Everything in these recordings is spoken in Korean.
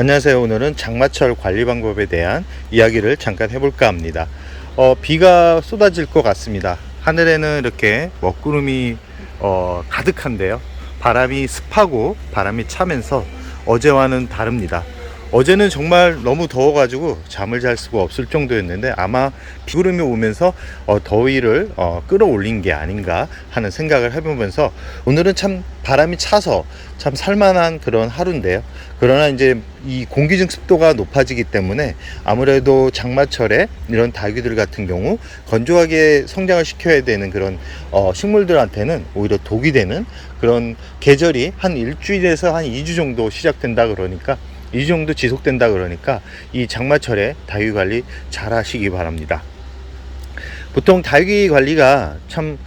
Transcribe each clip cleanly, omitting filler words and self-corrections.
안녕하세요. 오늘은 장마철 관리 방법에 대한 이야기를 잠깐 해볼까 합니다. 비가 쏟아질 것 같습니다. 하늘에는 이렇게 먹구름이 가득한데요. 바람이 습하고 바람이 차면서 어제와는 다릅니다. 어제는 정말 너무 더워가지고 잠을 잘 수가 없을 정도였는데 아마 비구름이 오면서 더위를 끌어올린 게 아닌가 하는 생각을 해보면서 오늘은 참 바람이 차서 참 살만한 그런 하루인데요. 그러나 이제 이 공기중 습도가 높아지기 때문에 아무래도 장마철에 이런 닭이들 같은 경우 건조하게 성장을 시켜야 되는 그런 식물들한테는 오히려 독이 되는 그런 계절이 한 일주일에서 한 2주 정도 시작된다 그러니까 이 정도 지속된다 그러니까 이 장마철에 다육이 관리 잘 하시기 바랍니다. 보통 다육이 관리가 참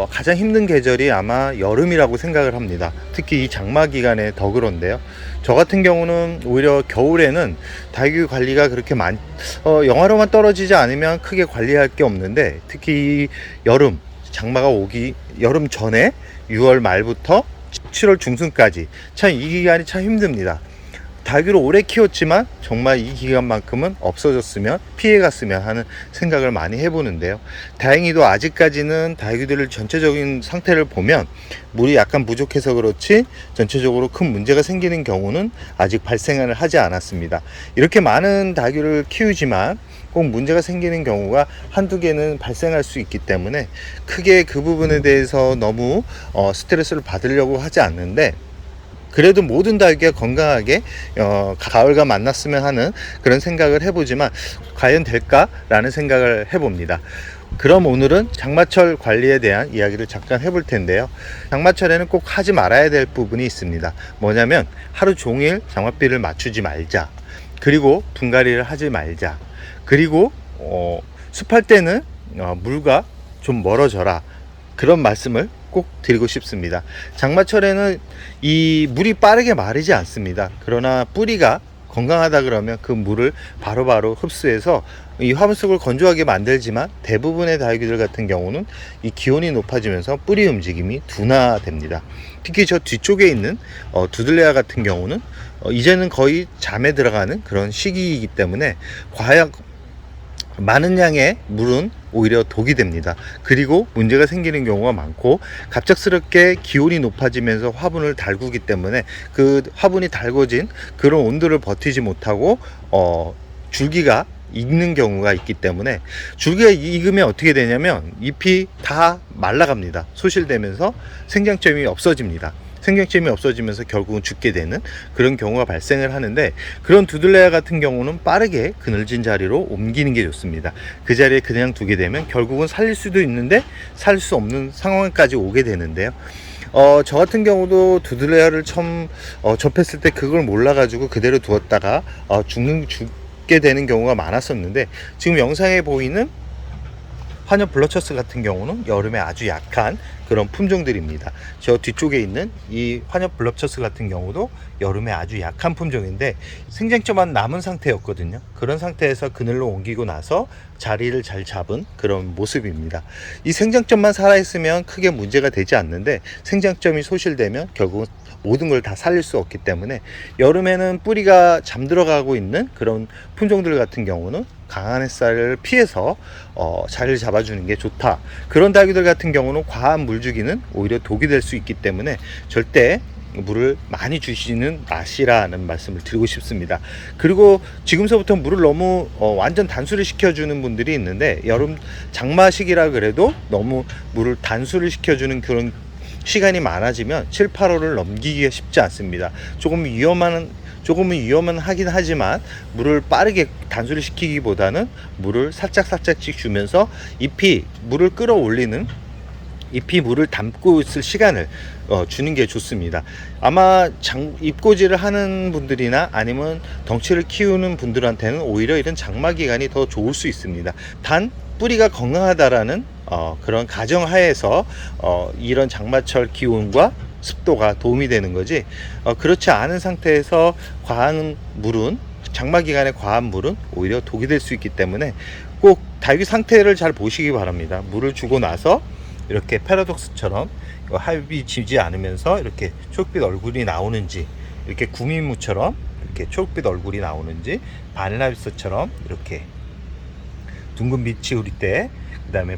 가장 힘든 계절이 아마 여름이라고 생각을 합니다. 특히 이 장마 기간에 더 그런데요. 저 같은 경우는 오히려 겨울에는 다육이 관리가 그렇게 영하로만 떨어지지 않으면 크게 관리할 게 없는데 특히 이 여름 장마가 오기 여름 전에 6월 말부터 7월 중순까지 참 이 기간이 참 힘듭니다. 닭을 오래 키웠지만 정말 이 기간만큼은 없어졌으면 피해갔으면 하는 생각을 많이 해보는데요. 다행히도 아직까지는 닭들을 전체적인 상태를 보면 물이 약간 부족해서 그렇지 전체적으로 큰 문제가 생기는 경우는 아직 발생을 하지 않았습니다. 이렇게 많은 닭을 키우지만 꼭 문제가 생기는 경우가 한두 개는 발생할 수 있기 때문에 크게 그 부분에 대해서 너무 스트레스를 받으려고 하지 않는데 그래도 모든 닭이 건강하게 가을과 만났으면 하는 그런 생각을 해보지만 과연 될까라는 생각을 해봅니다. 그럼 오늘은 장마철 관리에 대한 이야기를 잠깐 해볼 텐데요. 장마철에는 꼭 하지 말아야 될 부분이 있습니다. 뭐냐면 하루 종일 장맛비를 맞추지 말자. 그리고 분갈이를 하지 말자. 그리고 습할 때는 물과 좀 멀어져라. 그런 말씀을 꼭 드리고 싶습니다. 장마철에는 이 물이 빠르게 마르지 않습니다. 그러나 뿌리가 건강하다 그러면 그 물을 바로바로 흡수해서 이 화분 속을 건조하게 만들지만 대부분의 다육이들 같은 경우는 이 기온이 높아지면서 뿌리 움직임이 둔화됩니다. 특히 저 뒤쪽에 있는 두들레아 같은 경우는 이제는 거의 잠에 들어가는 그런 시기이기 때문에 많은 양의 물은 오히려 독이 됩니다. 그리고 문제가 생기는 경우가 많고 갑작스럽게 기온이 높아지면서 화분을 달구기 때문에 그 화분이 달궈진 그런 온도를 버티지 못하고 줄기가 익는 경우가 있기 때문에 줄기가 익으면 어떻게 되냐면 잎이 다 말라갑니다. 소실되면서 생장점이 없어집니다. 생장점이 없어지면서 결국은 죽게 되는 그런 경우가 발생을 하는데 그런 두들레아 같은 경우는 빠르게 그늘진 자리로 옮기는 게 좋습니다. 그 자리에 그냥 두게 되면 결국은 살릴 수도 있는데 살릴 수 없는 상황까지 오게 되는데요. 저 같은 경우도 두들레아를 처음 접했을 때 그걸 몰라가지고 그대로 두었다가 죽게 되는 경우가 많았었는데 지금 영상에 보이는 환엽 블러처스 같은 경우는 여름에 아주 약한 그런 품종들입니다. 저 뒤쪽에 있는 이 환엽 블러처스 같은 경우도 여름에 아주 약한 품종인데 생장점만 남은 상태였거든요. 그런 상태에서 그늘로 옮기고 나서 자리를 잘 잡은 그런 모습입니다. 이 생장점만 살아있으면 크게 문제가 되지 않는데 생장점이 소실되면 결국은 모든 걸 다 살릴 수 없기 때문에 여름에는 뿌리가 잠들어가고 있는 그런 품종들 같은 경우는 강한 햇살을 피해서 자리를 잡아주는 게 좋다. 그런 닭이들 같은 경우는 과한 물주기는 오히려 독이 될 수 있기 때문에 절대 물을 많이 주시는 마시라는 말씀을 드리고 싶습니다. 그리고 지금서부터 물을 너무 완전 단수를 시켜주는 분들이 있는데 여름 장마식이라 그래도 너무 물을 단수를 시켜주는 그런 시간이 많아지면 7, 8월을 넘기기가 쉽지 않습니다. 조금은 위험은 하긴 하지만 물을 빠르게 단수를 시키기보다는 물을 살짝씩 주면서 잎이 물을 담고 있을 시간을 주는 게 좋습니다. 아마 잎꽂이를 하는 분들이나 아니면 덩치를 키우는 분들한테는 오히려 이런 장마 기간이 더 좋을 수 있습니다. 단 뿌리가 건강하다라는 그런 가정하에서 이런 장마철 기온과 습도가 도움이 되는 거지 그렇지 않은 상태에서 장마 기간에 과한 물은 오히려 독이 될 수 있기 때문에 꼭 다육이 상태를 잘 보시기 바랍니다. 물을 주고 나서 이렇게 패러독스처럼 합이 지지 않으면서 이렇게 초록빛 얼굴이 나오는지 이렇게 구미무처럼 이렇게 초록빛 얼굴이 나오는지, 바닐라비스처럼 이렇게 둥근 빛이 우리 때, 그 다음에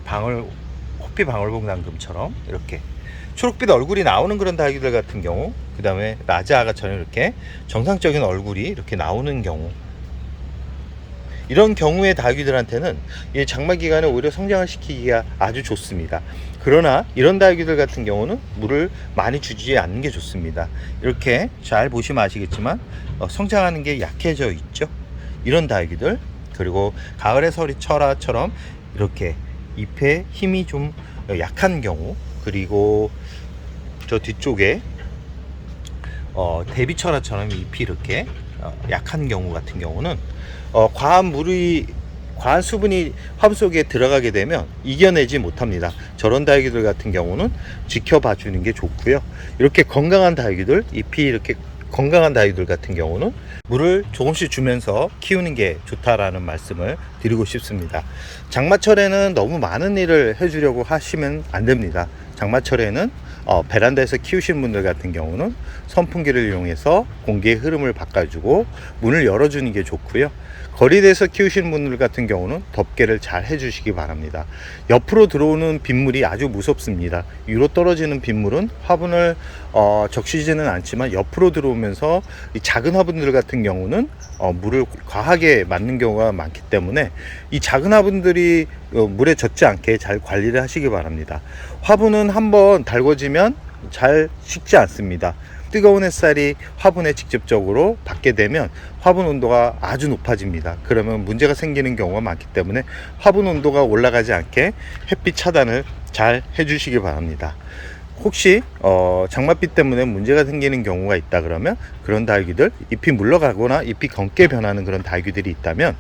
호피 방울봉당금처럼 이렇게 초록빛 얼굴이 나오는 그런 다육이들 같은 경우, 그 다음에 라자아가처럼 이렇게 정상적인 얼굴이 이렇게 나오는 경우, 이런 경우의 다육이들한테는 이 장마 기간에 오히려 성장을 시키기가 아주 좋습니다. 그러나 이런 다육이들 같은 경우는 물을 많이 주지 않는 게 좋습니다. 이렇게 잘 보시면 아시겠지만 성장하는 게 약해져 있죠. 이런 다육이들, 그리고 가을의 서리 철화처럼 이렇게 잎에 힘이 좀 약한 경우, 그리고 저 뒤쪽에 대비철화처럼 잎이 이렇게 약한 경우 같은 경우는 과한 수분이 화분 속에 들어가게 되면 이겨내지 못합니다. 저런 다육이들 같은 경우는 지켜봐 주는 게 좋고요. 이렇게 건강한 다육이들, 잎이 이렇게 건강한 다육이들 같은 경우는 물을 조금씩 주면서 키우는 게 좋다라는 말씀을 드리고 싶습니다. 장마철에는 너무 많은 일을 해주려고 하시면 안 됩니다. 장마철에는 베란다에서 키우시는 분들 같은 경우는 선풍기를 이용해서 공기의 흐름을 바꿔주고 문을 열어주는 게 좋고요. 거리대에서 키우시는 분들 같은 경우는 덮개를 잘 해주시기 바랍니다. 옆으로 들어오는 빗물이 아주 무섭습니다. 위로 떨어지는 빗물은 화분을 적시지는 않지만 옆으로 들어오면서 이 작은 화분들 같은 경우는 물을 과하게 맞는 경우가 많기 때문에 이 작은 화분들이 물에 젖지 않게 잘 관리를 하시기 바랍니다. 화분은 한번 달궈지면 잘 식지 않습니다. 뜨거운 햇살이 화분에 직접적으로 받게 되면 화분 온도가 아주 높아집니다. 그러면 문제가 생기는 경우가 많기 때문에 화분 온도가 올라가지 않게 햇빛 차단을 잘 해주시기 바랍니다. 혹시 장맛비 때문에 문제가 생기는 경우가 있다 그러면 그런 다육이들, 잎이 물러가거나 잎이 검게 변하는 그런 다육이들이 있다면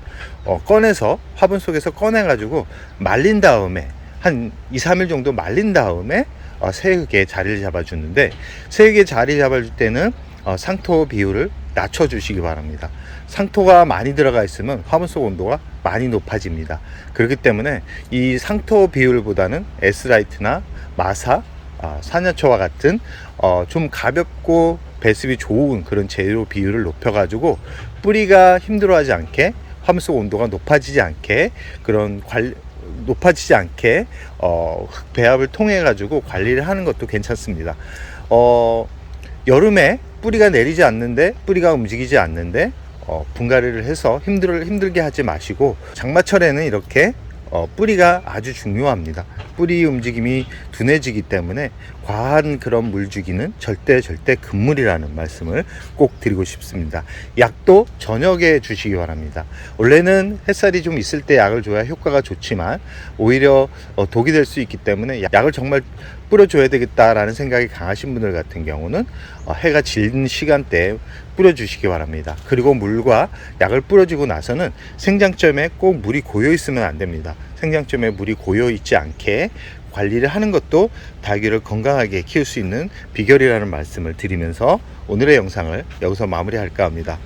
꺼내서 화분 속에서 꺼내 가지고 말린 다음에 한 2-3일 정도 말린 다음에 새흙에 자리를 잡아주는데, 새흙에 자리 잡아줄 때는 상토 비율을 낮춰주시기 바랍니다. 상토가 많이 들어가 있으면 화분 속 온도가 많이 높아집니다. 그렇기 때문에 이 상토 비율보다는 S라이트나 마사, 산야초와 같은 좀 가볍고 배습이 좋은 그런 재료 비율을 높여가지고 뿌리가 힘들어하지 않게, 화분 속 온도가 높아지지 않게, 흙 배합을 통해 가지고 관리를 하는 것도 괜찮습니다. 여름에 뿌리가 내리지 않는데, 뿌리가 움직이지 않는데 분갈이를 해서 힘들게 하지 마시고, 장마철에는 이렇게 뿌리가 아주 중요합니다. 뿌리 움직임이 둔해지기 때문에 과한 그런 물 주기는 절대 금물이라는 말씀을 꼭 드리고 싶습니다. 약도 저녁에 주시기 바랍니다. 원래는 햇살이 좀 있을 때 약을 줘야 효과가 좋지만 오히려 독이 될 수 있기 때문에 약을 정말 뿌려줘야 되겠다라는 생각이 강하신 분들 같은 경우는 해가 지는 시간대에 뿌려주시기 바랍니다. 그리고 물과 약을 뿌려주고 나서는 생장점에 꼭 물이 고여 있으면 안 됩니다. 생장점에 물이 고여 있지 않게 관리를 하는 것도 다육이를 건강하게 키울 수 있는 비결이라는 말씀을 드리면서 오늘의 영상을 여기서 마무리할까 합니다.